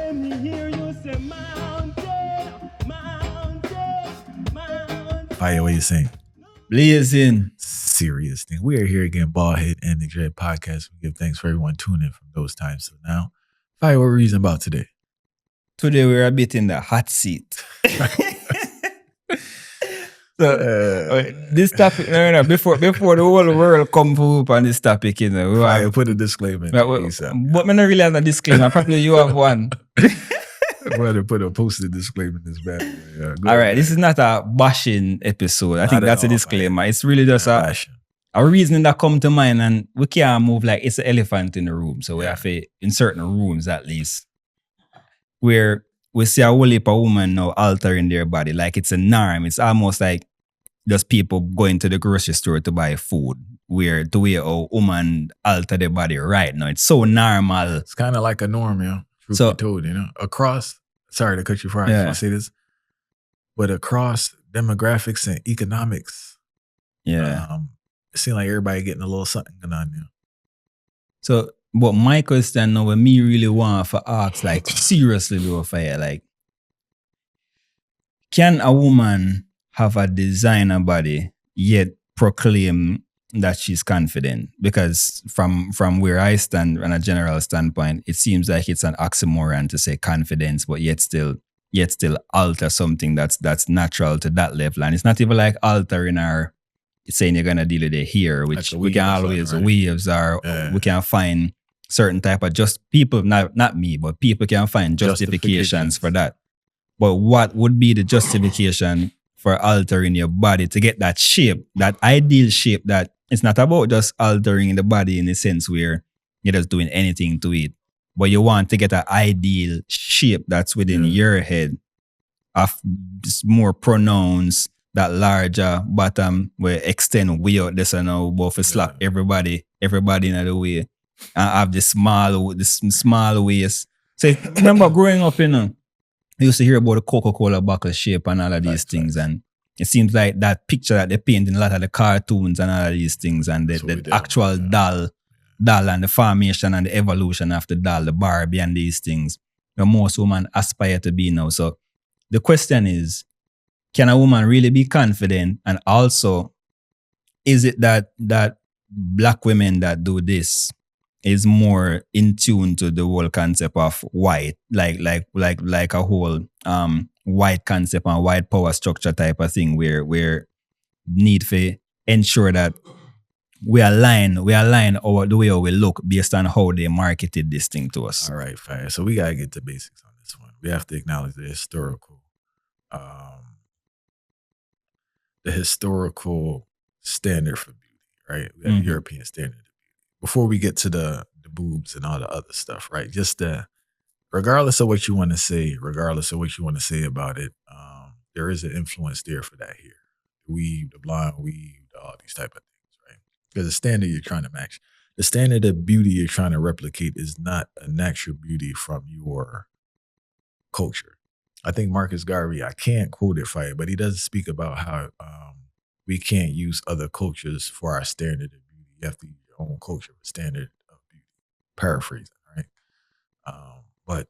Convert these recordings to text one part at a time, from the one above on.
When me hear you say mountain, mountain, mountain. Fire, what you saying? Blazing. Serious thing. We are here again, Ballhead and the Dread Podcast. We give thanks for everyone tuning in from those times to now. Fire, what are we reason about today? Today we're a bit in the hot seat. So this topic, no, before the whole world come up on this topic, you know. Fire, put a disclaimer in but me not really have a disclaimer. Probably you have one. We're to put a posted disclaimer in this bad boy. Yeah, all right, this is not a bashing episode. I think that's a disclaimer. It's really just a reasoning that come to mind, and we can't move like it's an elephant in the room. So we have to, in certain rooms at least, where we see a whole heap of women now altering their body. Like it's a norm. It's almost like just people going to the grocery store to buy food, where the way a woman alter their body right now. It's so normal. It's kind of like a norm, yeah. Truth be told, you know, across, sorry to cut you for I say this, but across demographics and economics, it seems like everybody getting a little something going on now. So, but my question now, when me really want to ask, like, seriously though, Fire, like, can a woman have a designer body yet proclaim that she's confident? Because from where I stand on a general standpoint, it seems like it's an oxymoron to say confidence, but yet still alter something that's natural to that level. And it's not even like altering or saying you're gonna deal with it here, which like we can always waves or we can find certain type of people, not me, but people can find justifications for that. But what would be the justification for altering your body to get that shape, that ideal shape that it's not about just altering the body in a sense where you're just doing anything to it, but you want to get an ideal shape that's within your head of more pronounced, that larger bottom where extend way out this and now both slap everybody in the way and have this small waist. So remember growing up, you know, I used to hear about the Coca-Cola bottle shape and all of these things, and it seems like that picture that they paint in a lot of the cartoons and all of these things, and the actual doll and the formation and the evolution of the doll, the Barbie and these things, most women aspire to be now. So the question is, can a woman really be confident? And also, is it that black women that do this is more in tune to the whole concept of white, like a whole white concept and white power structure type of thing, where need to ensure that we align the way we look based on how they marketed this thing to us. All right, fine. So we gotta get to basics on this one. We have to acknowledge the historical standard for beauty, right? We have European standard. Before we get to the boobs and all the other stuff, right? Just regardless of what you want to say, about it, there is an influence there for that here. The weave, the blonde weave, all these type of things, right? Because the standard you're trying to match, the standard of beauty you're trying to replicate is not a natural beauty from your culture. I think Marcus Garvey, I can't quote it for you, but he does speak about how we can't use other cultures for our standard of beauty. You have to use your own culture for standard of beauty. Paraphrasing, right? But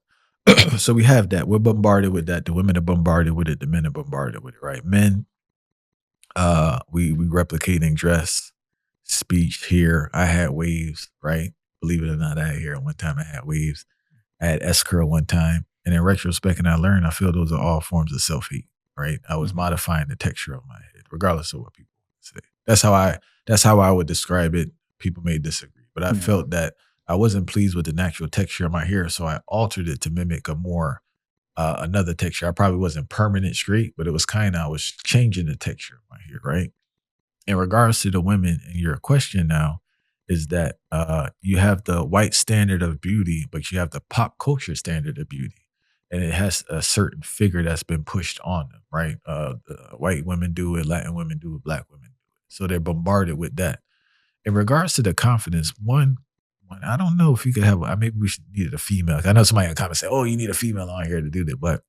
so we have that. We're bombarded with that. The women are bombarded with it. The men are bombarded with it, right? Men, we replicating dress, speech, hair. I had waves, right? Believe it or not, I had hair. One time I had waves. I had S-curl one time. And in retrospect, and I feel those are all forms of self-hate, right? I was modifying the texture of my head, regardless of what people say. That's how I would describe it. People may disagree, but I felt that I wasn't pleased with the natural texture of my hair, so I altered it to mimic a more another texture. I probably wasn't permanent straight, but it was I was changing the texture of my hair, right? In regards to the women, and your question now is that you have the white standard of beauty, but you have the pop culture standard of beauty. And it has a certain figure that's been pushed on them, right? White women do it, Latin women do it, black women do it. So they're bombarded with that. In regards to the confidence, one, I don't know if you could have, maybe we should need a female. I know somebody in the comments say, oh, you need a female on here to do that. But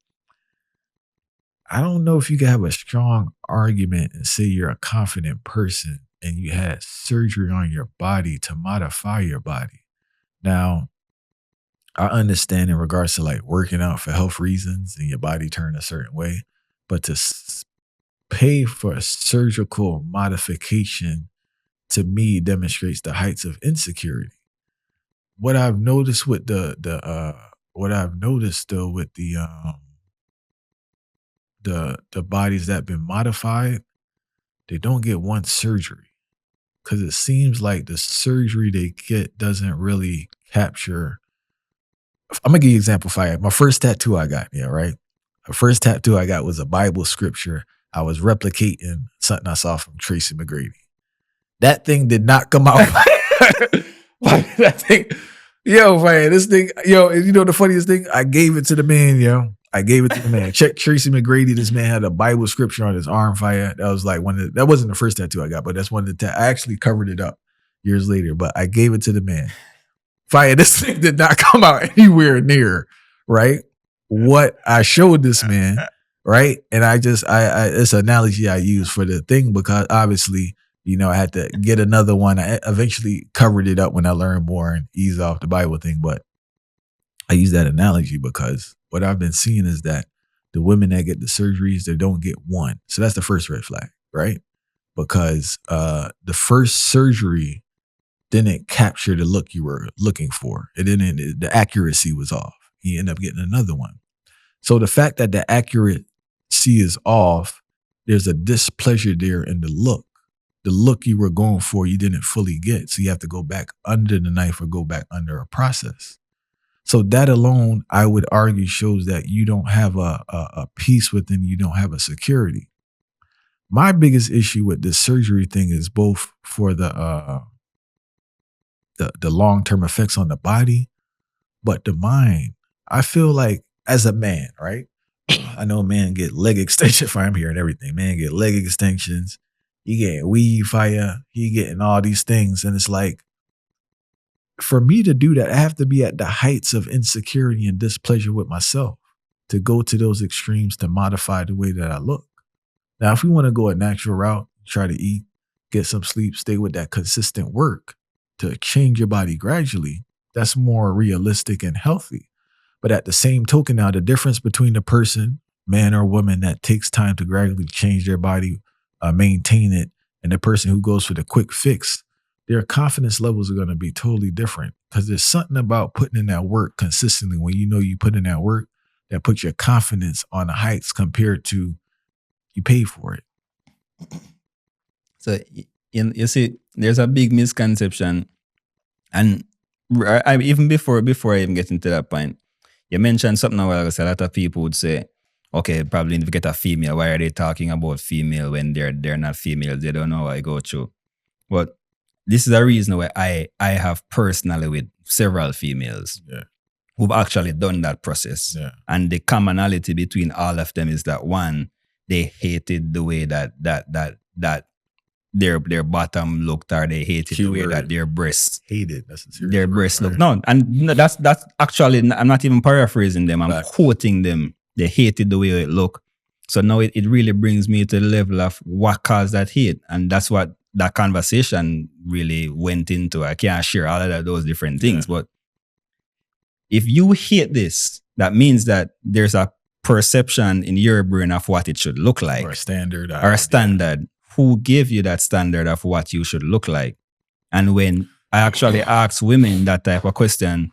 I don't know if you could have a strong argument and say you're a confident person and you had surgery on your body to modify your body. Now, I understand in regards to like working out for health reasons and your body turn a certain way, but to pay for a surgical modification to me demonstrates the heights of insecurity. What I've noticed with what I've noticed though with the bodies that have been modified, they don't get one surgery. Because it seems like the surgery they get doesn't really capture. I'm gonna give you an example. My first tattoo I got, right? The first tattoo I got was a Bible scripture. I was replicating something I saw from Tracy McGrady. That thing did not come out. That thing, man, this thing, you know the funniest thing? I gave it to the man, I gave it to the man. Check Tracy McGrady. This man had a Bible scripture on his arm. That was like that wasn't the first tattoo I got, but that's one of the I actually covered it up years later, but I gave it to the man. This thing did not come out anywhere near, right? What I showed this man, right? And it's an analogy I use for the thing because obviously, I had to get another one. I eventually covered it up when I learned more and eased off the Bible thing, but I use that analogy because what I've been seeing is that the women that get the surgeries, they don't get one. So that's the first red flag, right? Because the first surgery didn't capture the look you were looking for. The accuracy was off. You end up getting another one. So the fact that the accuracy is off, there's a displeasure there in the look. The look you were going for, you didn't fully get. So you have to go back under the knife or go back under a process. So that alone, I would argue, shows that you don't have a peace within you, don't have a security. My biggest issue with this surgery thing is both for the long-term effects on the body, but the mind. I feel like as a man, right? I know man get leg extension for I'm here and everything. Man get leg extensions. He getting weed fire. He getting all these things. And it's like, for me to do that, I have to be at the heights of insecurity and displeasure with myself to go to those extremes to modify the way that I look. Now, if we want to go a natural route, try to eat, get some sleep, stay with that consistent work to change your body gradually, that's more realistic and healthy. But at the same token, now the difference between the person, man or woman, that takes time to gradually change their body, maintain it, and the person who goes for the quick fix, their confidence levels are going to be totally different because there's something about putting in that work consistently when you put in that work that puts your confidence on the heights compared to you pay for it. So you see, there's a big misconception, and even before I even get into that point, you mentioned something a while ago. So a lot of people would say, okay, probably if you get a female, why are they talking about female when they're not females? They don't know what I go through. But this is a reason why I have personally with several females who've actually done that process. Yeah. And the commonality between all of them is that one, they hated the way that their bottom looked, or they hated the way that their breasts hated. That's their breasts looked. No, and that's actually, I'm not even paraphrasing them. I'm quoting them. They hated the way it looked. So now it really brings me to the level of what caused that hate, and that's what that conversation really went into. I can't share all of those different things, but if you hate this, that means that there's a perception in your brain of what it should look like, or a standard. Who gave you that standard of what you should look like? And when I actually ask women that type of question,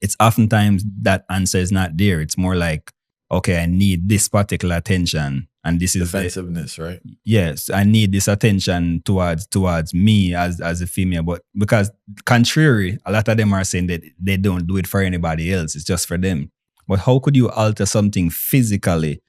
it's oftentimes that answer is not there. It's more like, okay, I need this particular attention, and this is defensiveness, right? Yes, I need this attention towards me as a female. But because contrary, a lot of them are saying that they don't do it for anybody else. It's just for them. But how could you alter something physically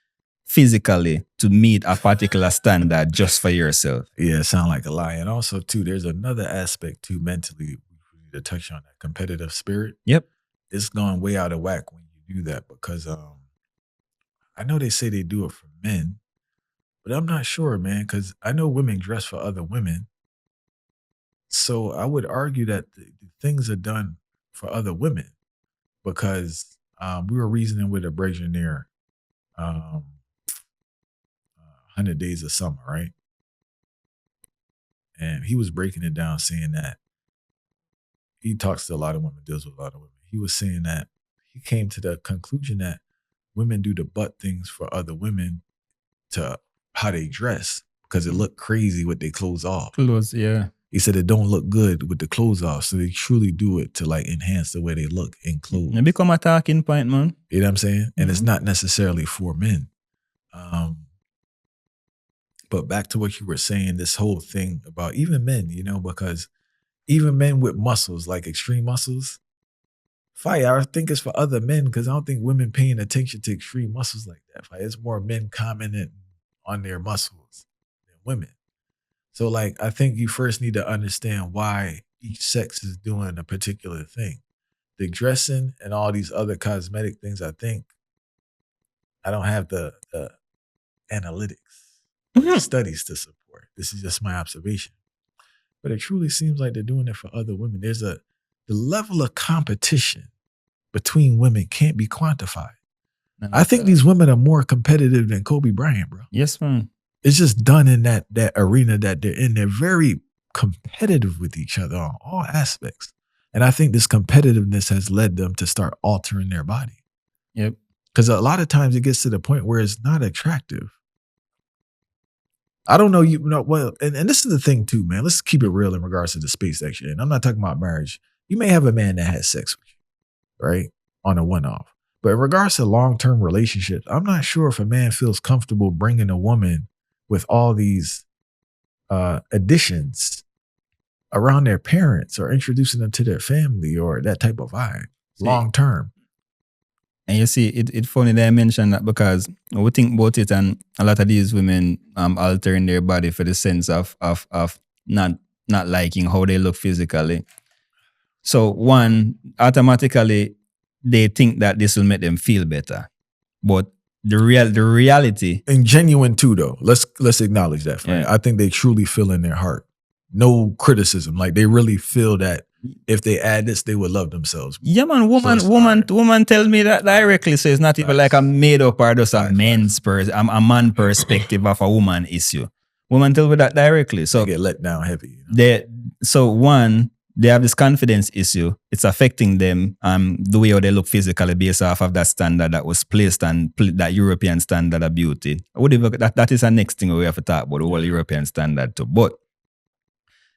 to meet a particular standard just for yourself? Yeah, it sounds like a lie. And also, too, there's another aspect, too, mentally, we need to touch on that competitive spirit. Yep. It's going way out of whack when you do that because I know they say they do it for men, but I'm not sure, man, because I know women dress for other women. So I would argue that the things are done for other women because we were reasoning with a Brejanier 100 Days of Summer, right? And he was breaking it down, saying that he talks to a lot of women, deals with a lot of women. He was saying that he came to the conclusion that women do the butt things for other women to how they dress because it looked crazy with their clothes off. Clothes, yeah. He said it don't look good with the clothes off, so they truly do it to like enhance the way they look in clothes. It become a talking point, man. You know what I'm saying? And it's not necessarily for men. But back to what you were saying, this whole thing about even men, you know, because even men with muscles, like extreme muscles, fire, I think it's for other men because I don't think women paying attention to extreme muscles like that. Fire. It's more men commenting on their muscles than women. So like, I think you first need to understand why each sex is doing a particular thing. The dressing and all these other cosmetic things, I think, I don't have the analytics, the studies to support. This is just my observation. But it truly seems like they're doing it for other women. The level of competition between women can't be quantified. I think these women are more competitive than Kobe Bryant, bro. Yes, man. It's just done in that arena that they're in. They're very competitive with each other on all aspects. And I think this competitiveness has led them to start altering their body. Yep. Because a lot of times it gets to the point where it's not attractive. I don't know, well, and this is the thing too, man. Let's keep it real in regards to the space section. And I'm not talking about marriage. You may have a man that has sex with you, right? On a one-off. But in regards to long-term relationships, I'm not sure if a man feels comfortable bringing a woman with all these additions around their parents or introducing them to their family or that type of vibe long-term. And you see, it's funny that I mentioned that because we think about it, and a lot of these women altering their body for the sense of not liking how they look physically. So one, automatically they think that this will make them feel better, but the reality, and genuine too, though. Let's acknowledge that. Yeah. I think they truly feel in their heart. No criticism. Like they really feel that if they add this, they would love themselves. Yeah, man. Woman tells me that directly. So it's not even like a made up or just a man perspective of a woman issue. Woman tell me that directly. So they get let down heavy. You know? They have this confidence issue. It's affecting them the way how they look physically based off of that standard that was placed on that European standard of beauty. That is the next thing we have to talk about, the whole European standard too. But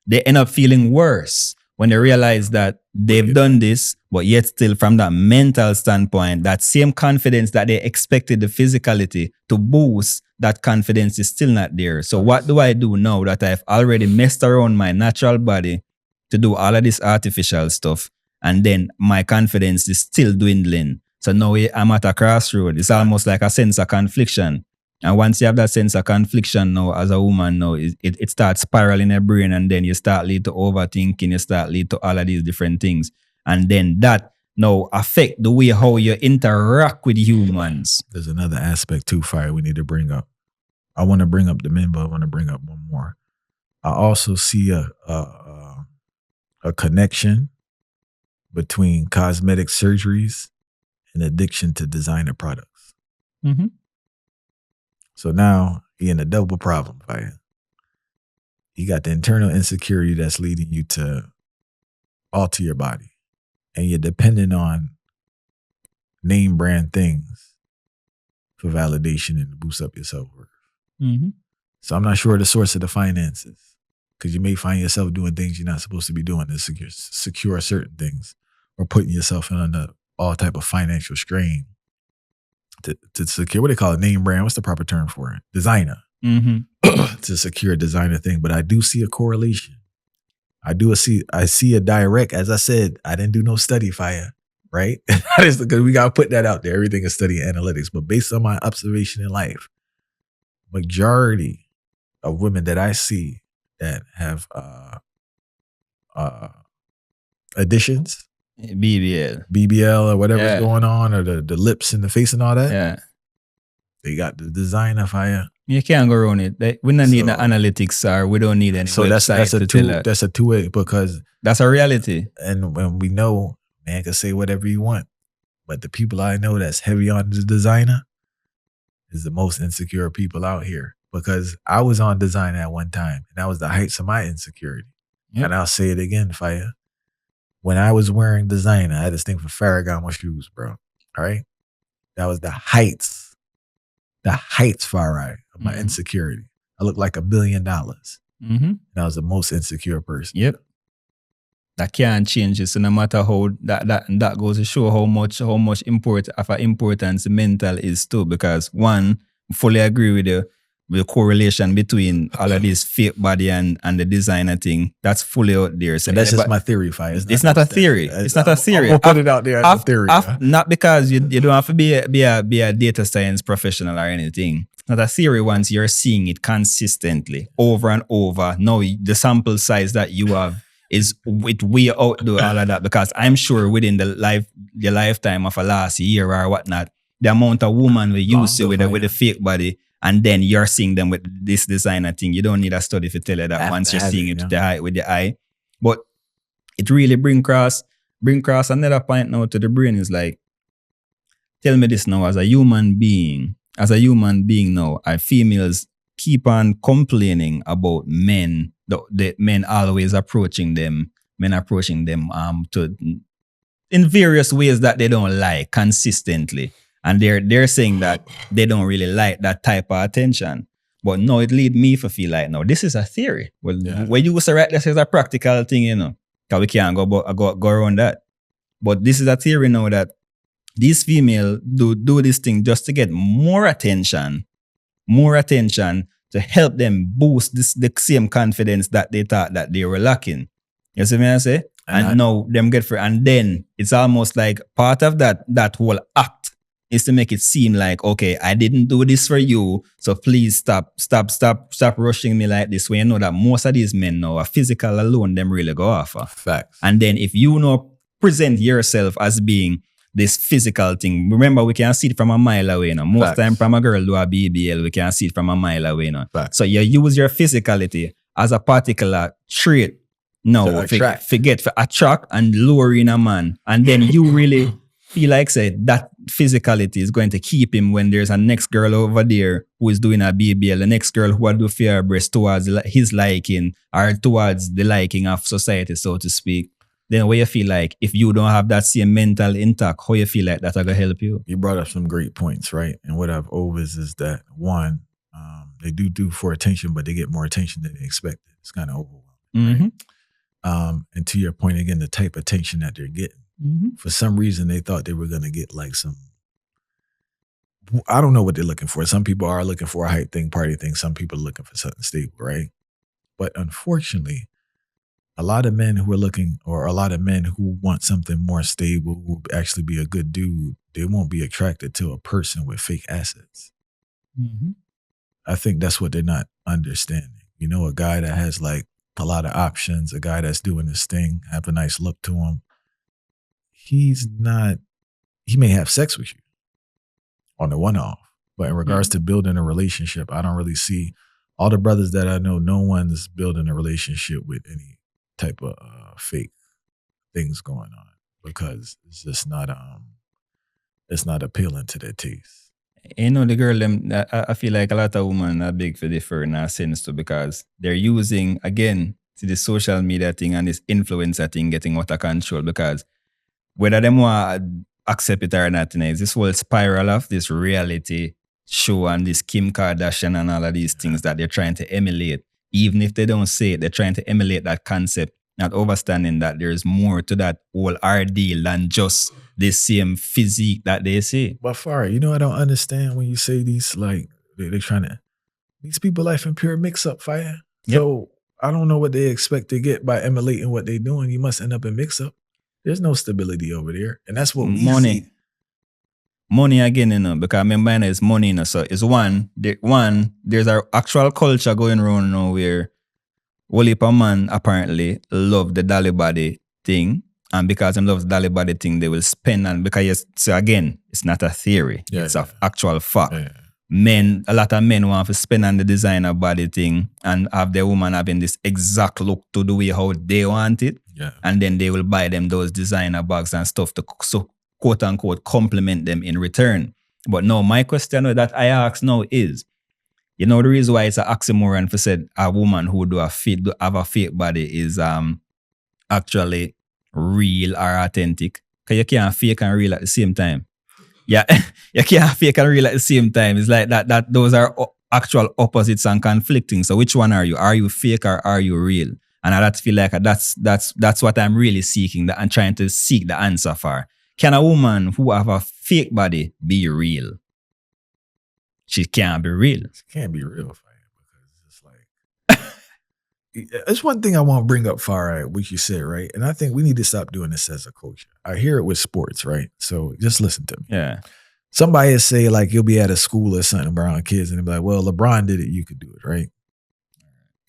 they end up feeling worse when they realize that they've done this, but yet still from that mental standpoint, that same confidence that they expected the physicality to boost, that confidence is still not there. So what do I do now that I've already messed around my natural body to do all of this artificial stuff, and then my confidence is still dwindling? So now I'm at a crossroad. It's almost like a sense of confliction. And once you have that sense of confliction now as a woman now, it starts spiraling your brain, and then you start lead to overthinking, you start lead to all of these different things. And then that now affect the way how you interact with humans. There's another aspect too, Fire, we need to bring up. I want to bring up the men, but I want to bring up one more. I also see a connection between cosmetic surgeries and addiction to designer products. Mm-hmm. So now you're in a double problem, Fire. You got the internal insecurity that's leading you to alter your body, and you're dependent on name brand things for validation and to boost up your self-worth. Mm-hmm. So I'm not sure the source of the finances, because you may find yourself doing things you're not supposed to be doing to secure certain things, or putting yourself under all type of financial strain to secure, what do they call it? Name brand. What's the proper term for it? Designer. Mm-hmm. To secure a designer thing. But I do see a correlation. I see a direct, as I said, I didn't do no study, Fire, right? Because we got to put that out there. Everything is study analytics. But based on my observation in life, majority of women that I see that have additions, BBL or whatever's going on, or the lips and the face and all that. Yeah. They got the designer, Fire. You can't go around it. We don't need the analytics, or we don't need any. So that's a two-way, because that's a reality. And when we know, man can say whatever you want, but the people I know that's heavy on the designer is the most insecure people out here. Because I was on designer at one time, and that was the heights of my insecurity. Yep. And I'll say it again, Fire. When I was wearing designer, I had this thing for Farragon with shoes, bro. All right. That was the heights far right of my insecurity. I looked like $1 billion. Mm-hmm. And I was the most insecure person. Yep. That can't change it. So no matter how that goes to show how much importance mental is too. Because one, fully agree with you. The correlation between all of this fake body and the designer thing, that's fully out there. So And that's just my theory, Fire. It's not a theory. It's not a theory. I'm gonna put it out there as a theory. Not because you don't have to be a data science professional or anything. It's not a theory once you're seeing it consistently over and over. No, the sample size that you have is it way outdo all of that, because I'm sure within the lifetime of a last year or whatnot, the amount of women we used to with the fake body, and then you're seeing them with this designer thing. You don't need a study to tell you that once you're seeing it with the eye. But it really bring across another point now to the brain is like, tell me this now, as a human being now, our females keep on complaining about men, the men always approaching them to in various ways that they don't like consistently. And they're saying that they don't really like that type of attention. But no, it lead me to feel like, no, this is a theory. Well, when you say right, this is a practical thing, you know, because we can't go around that. But this is a theory now that these females do this thing just to get more attention to help them boost the same confidence that they thought that they were lacking. You see what I say? And now them get free. And then it's almost like part of that whole act is to make it seem like, okay, I didn't do this for you, so please stop rushing me like this. When you know that most of these men now are physical alone, them really go off. Facts. And then if you know present yourself as being this physical thing, remember we can see it from a mile away now. Most time from a girl do a BBL, we can see it from a mile away now. Facts. So you use your physicality as a particular trait. No, forget for attract and lure in a man. And then you really feel like say that physicality is going to keep him when there's a next girl over there who is doing a BBL, the next girl who will do fair breast towards his liking or towards the liking of society, so to speak. Then where you feel like if you don't have that same mental intact, how you feel like that's going to help you? You brought up some great points, right? And what I've always is that one, they do for attention, but they get more attention than they expected. It's kind of overwhelming. Right? And to your point again, the type of attention that they're getting. For some reason, they thought they were going to get like some, I don't know what they're looking for. Some people are looking for a hype thing, party thing. Some people are looking for something stable, right? But unfortunately, a lot of men who are looking, or a lot of men who want something more stable, who will actually be a good dude, they won't be attracted to a person with fake assets. I think that's what they're not understanding. You know, a guy that has like a lot of options, a guy that's doing this thing, have a nice look to him. He may have sex with you on the one-off, but in regards to building a relationship, I don't really see, all the brothers that I know, no one's building a relationship with any type of fake things going on, because it's just not appealing to their taste. You know, the girl, them, I feel like a lot of women are big for differ in a sense too, because they're using, again, to the social media thing and this influencer thing getting out of control, because whether them want to accept it or not, is this whole spiral of this reality show and this Kim Kardashian and all of these things that they're trying to emulate. Even if they don't say it, they're trying to emulate that concept, not understanding that there's more to that whole ordeal than just the same physique that they see. But Farah, you know, I don't understand when you say these, like, they're trying to, these people life in pure mix-up, Fire. So I don't know what they expect to get by emulating what they're doing. You must end up in mix-up. There's no stability over there. And that's what we see. Money again, you know, because remember is money, you know. So it's there's an actual culture going around now where whole heap of man apparently love the dolly body thing. And because they love the dolly body thing, they will spend, and because so again, it's not a theory. It's an actual fact. A lot of men want to spend on the designer body thing and have their woman having this exact look to the way how they want it. And then they will buy them those designer bags and stuff to, so quote unquote, compliment them in return. But no, my question that I ask now is, you know, the reason why it's an oxymoron for said a woman who have a fake body is actually real or authentic. Because you can't fake and real at the same time. Yeah, you can't fake and real at the same time. It's like that those are actual opposites and conflicting. So which one are you? Are you fake or are you real? And I feel like that's what I'm really seeking, that I'm trying to seek the answer for. Can a woman who have a fake body be real? She can't be real. She can't be real, because it's like it's one thing I want to bring up far right, what you said, right? And I think we need to stop doing this as a culture. I hear it with sports, right? So just listen to me. Yeah. Somebody will say, like, you'll be at a school or something around kids, and they'll be like, well, LeBron did it, you could do it, right?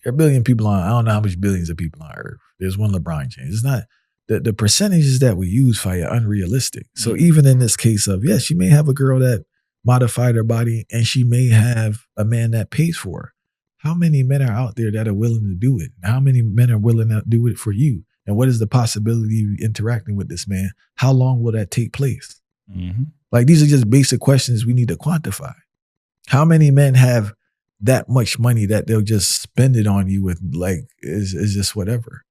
There are a billion people on, I don't know how much billions of people on Earth. There's one LeBron James. It's not, the percentages that we use for you are unrealistic. So even in this case of, yes, she may have a girl that modified her body, and she may have a man that pays for her. How many men are out there that are willing to do it? How many men are willing to do it for you? And what is the possibility of interacting with this man? How long will that take place? Mm-hmm. Like, these are just basic questions we need to quantify. How many men have that much money that they'll just spend it on you with, like, is just whatever?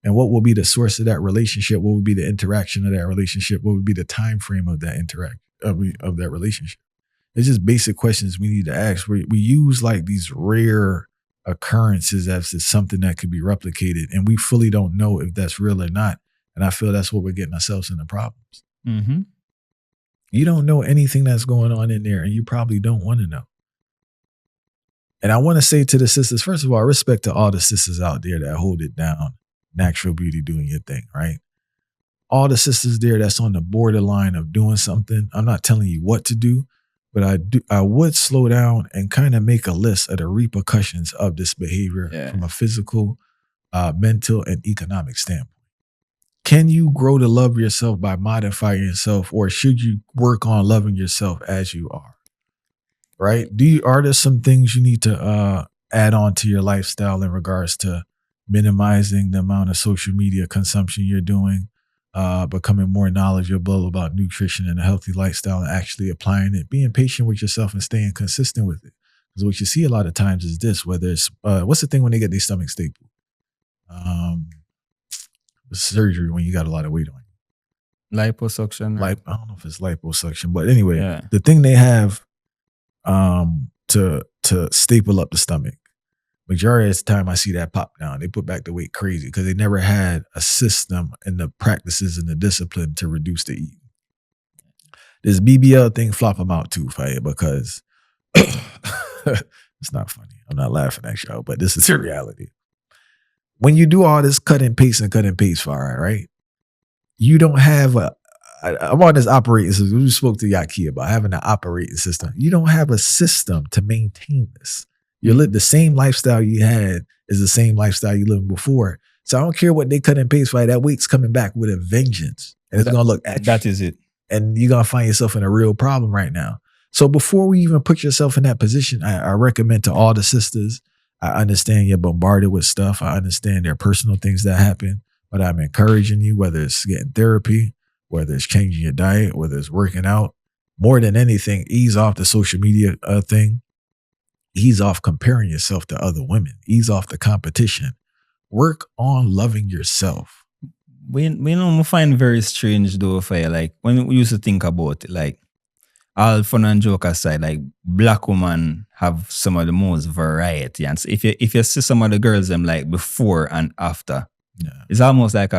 And what will be the source of that relationship? What would be the interaction of that relationship? What would be the time frame of that of that relationship? It's just basic questions we need to ask. We use like these rare occurrences as it's something that could be replicated, and we fully don't know if that's real or not. And I feel that's what we're getting ourselves into problems. Mm-hmm. You don't know anything that's going on in there, and you probably don't want to know. And I want to say to the sisters, first of all, respect to all the sisters out there that hold it down, natural beauty, doing your thing, right? All the sisters there that's on the borderline of doing something. I'm not telling you what to do, but I would slow down and kind of make a list of the repercussions of this behavior from a physical, mental, and economic standpoint. Can you grow to love yourself by modifying yourself, or should you work on loving yourself as you are? Right? Are there some things you need to add on to your lifestyle in regards to minimizing the amount of social media consumption you're doing, becoming more knowledgeable about nutrition and a healthy lifestyle, and actually applying it, being patient with yourself and staying consistent with it? Because what you see a lot of times is this, whether it's, what's the thing when they get their stomach stapled? Surgery when you got a lot of weight on you. Liposuction. I don't know if it's liposuction, but anyway, the thing they have to staple up the stomach, majority of the time I see that pop down. They put back the weight crazy because they never had a system and the practices and the discipline to reduce the eating. This BBL thing flop them out too, Fire, because it's not funny. I'm not laughing at y'all, but this is the reality. When you do all this cut and paste, Fire, right? You don't have I'm on this operating system. We spoke to Yaki about having an operating system. You don't have a system to maintain this. You live the same lifestyle you had is the same lifestyle you lived before. So I don't care what they cut and paste, right? That weight's coming back with a vengeance. And it's going to look at you. That is it. And you're going to find yourself in a real problem right now. So before we even put yourself in that position, I recommend to all the sisters, I understand you're bombarded with stuff. I understand there are personal things that happen, but I'm encouraging you, whether it's getting therapy, whether it's changing your diet, whether it's working out, more than anything, ease off the social media thing. Ease off comparing yourself to other women. Ease off the competition. Work on loving yourself. We find very strange though, Fire, like when we used to think about it, like all fun and joke aside, like black women have some of the most variety. And so if you see some of the girls them like before and after, it's almost like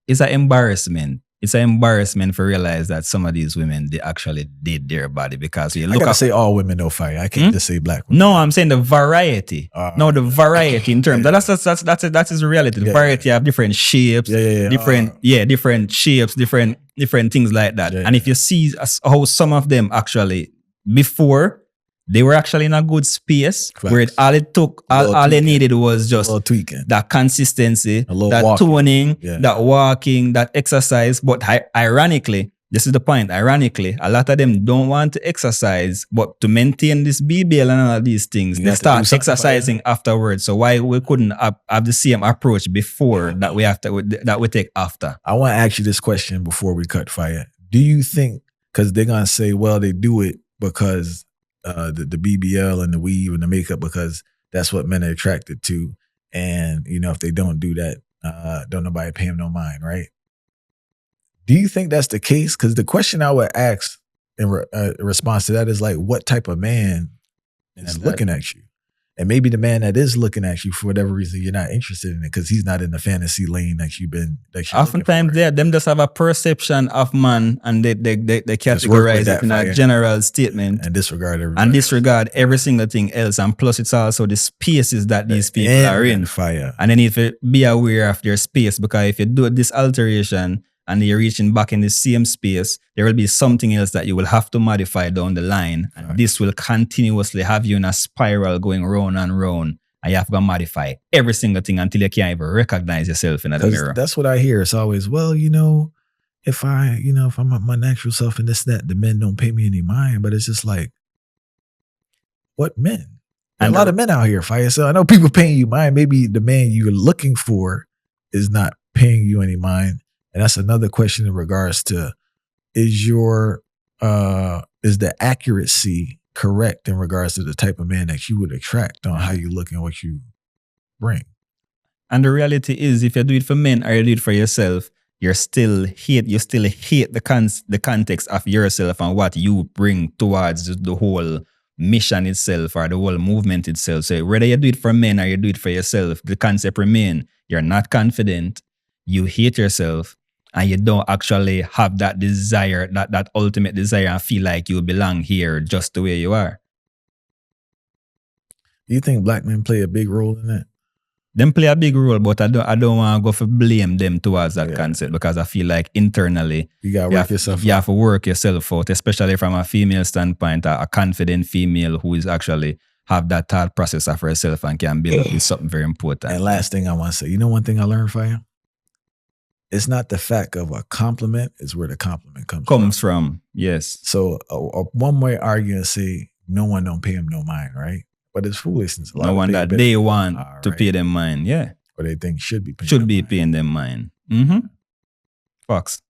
it's an embarrassment. It's an embarrassment to realize that some of these women, they actually did their body, because you look. I gotta say all women know Fire. I can't just say black women. No, I'm saying the variety. No, the variety in terms. That's the reality. The variety of different shapes, different shapes, different things like that. And if you see how some of them actually before, they were actually in a good space. Facts. Where all they needed was just that consistency, that walking. Toning, that walking, that exercise. But ironically, this is the point. Ironically, a lot of them don't want to exercise, but to maintain this BBL and all of these things, they start exercising afterwards. So why we couldn't have the same approach before that we take after? I want to ask you this question before we cut, Fire. Do you think, because they're gonna say, well, they do it because the BBL and the weave and the makeup, because that's what men are attracted to, and if they don't do that, don't nobody pay them no mind, right? Do you think that's the case? Because the question I would ask in response to that is like, what type of man is looking at you? And maybe the man that is looking at you, for whatever reason, you're not interested in it because he's not in the fantasy lane that you're oftentimes them just have a perception of man, and they categorize it in a general statement and disregard every single thing else. And plus, it's also the spaces that these people are in. Fire. And then if you be aware of their space, because if you do this alteration and you're reaching back in the same space, there will be something else that you will have to modify down the line. And this will continuously have you in a spiral going round and round. And you have to modify every single thing until you can't even recognize yourself in the mirror. That's what I hear. It's always, well, if I'm my natural self and this, that, the men don't pay me any mind. But it's just like, what men? And a lot of men out here, Fire. So I know people paying you mind. Maybe the man you're looking for is not paying you any mind. And that's another question in regards to, is the accuracy correct in regards to the type of man that you would attract on how you look and what you bring? And the reality is, if you do it for men or you do it for yourself, you still hate the context of yourself and what you bring towards the whole mission itself or the whole movement itself. So whether you do it for men or you do it for yourself, the concept remains. You're not confident, you hate yourself, and you don't actually have that desire, that ultimate desire, and feel like you belong here just the way you are. Do you think black men play a big role in that? Them play a big role, but I don't want to go for blame them towards that concept, because I feel like internally you gotta work yourself out. You have to work yourself out, especially from a female standpoint, a confident female who is actually have that thought process of herself and can build up is something very important. And last thing I want to say, one thing I learned, Fire? It's not the fact of a compliment, it's where the compliment comes from. Yes. So one way argue and say, no one don't pay him no mind, right? But it's foolishness. No one that they want to pay them mind, yeah. Or they think should be paying paying them mind. Fox.